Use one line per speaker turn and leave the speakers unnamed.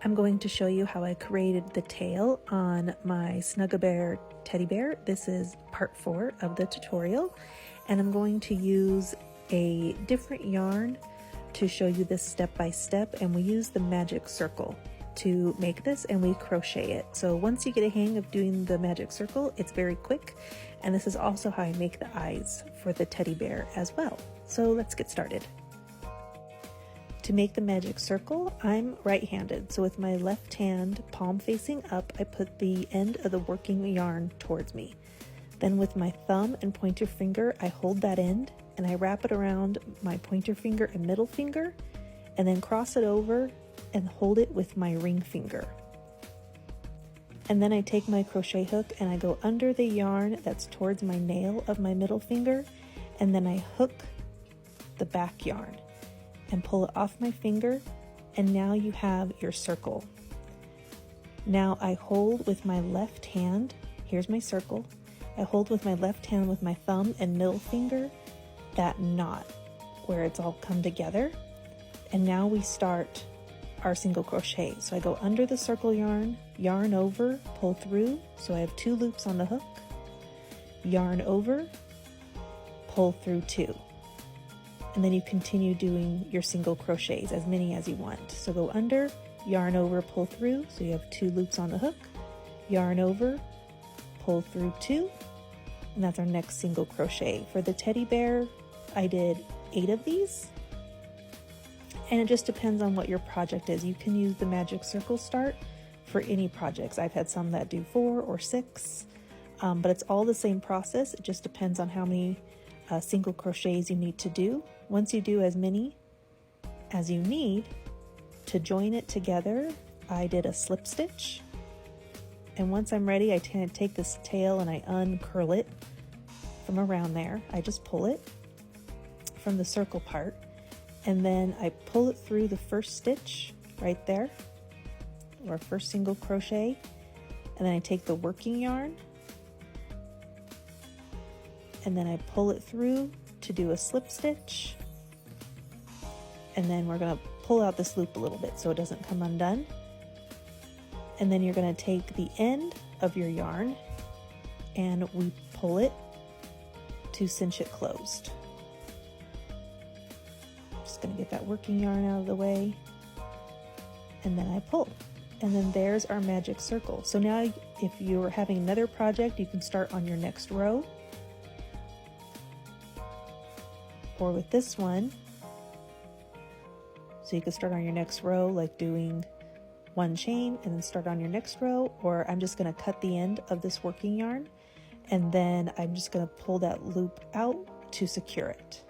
I'm going to show you how I created the tail on my Snug-a-Bear teddy bear. This is part 4 of the tutorial, and I'm going to use a different yarn to show you this step by step, and we use the magic circle to make this, and we crochet it. So once you get a hang of doing the magic circle, it's very quick, and this is also how I make the eyes for the teddy bear as well. So let's get started. To make the magic circle, I'm right-handed, so with my left hand palm facing up, I put the end of the working yarn towards me. Then with my thumb and pointer finger, I hold that end and I wrap it around my pointer finger and middle finger, and then cross it over and hold it with my ring finger. And then I take my crochet hook and I go under the yarn that's towards my nail of my middle finger, and then I hook the back yarn and pull it off my finger, and now you have your circle. Now I hold with my left hand, here's my circle, I hold with my left hand with my thumb and middle finger that knot where it's all come together, and now we start our single crochet. So I go under the circle yarn, yarn over, pull through, so I have 2 loops on the hook, yarn over, pull through 2. And then you continue doing your single crochets, as many as you want. So go under, yarn over, pull through, so you have 2 loops on the hook, yarn over, pull through 2, and that's our next single crochet. For the teddy bear, I did 8 of these, and it just depends on what your project is. You can use the magic circle start for any projects. I've had some that do 4 or 6, but it's all the same process. It just depends on how many single crochets you need to do. Once you do as many as you need to join it together, I did a slip stitch, and once I'm ready, I take this tail and I uncurl it from around there. I just pull it from the circle part, and then I pull it through the first stitch right there, or first single crochet, and then I take the working yarn and then I pull it through to do a slip stitch, and then we're going to pull out this loop a little bit so it doesn't come undone, and then you're going to take the end of your yarn and we pull it to cinch it closed. Just going to get that working yarn out of the way, and then I pull, and then there's our magic circle. So now if you're having another project, you can start on your next row, or with this one, so you can start on your next row, like doing 1 chain and then start on your next row, or I'm just going to cut the end of this working yarn and then I'm just going to pull that loop out to secure it.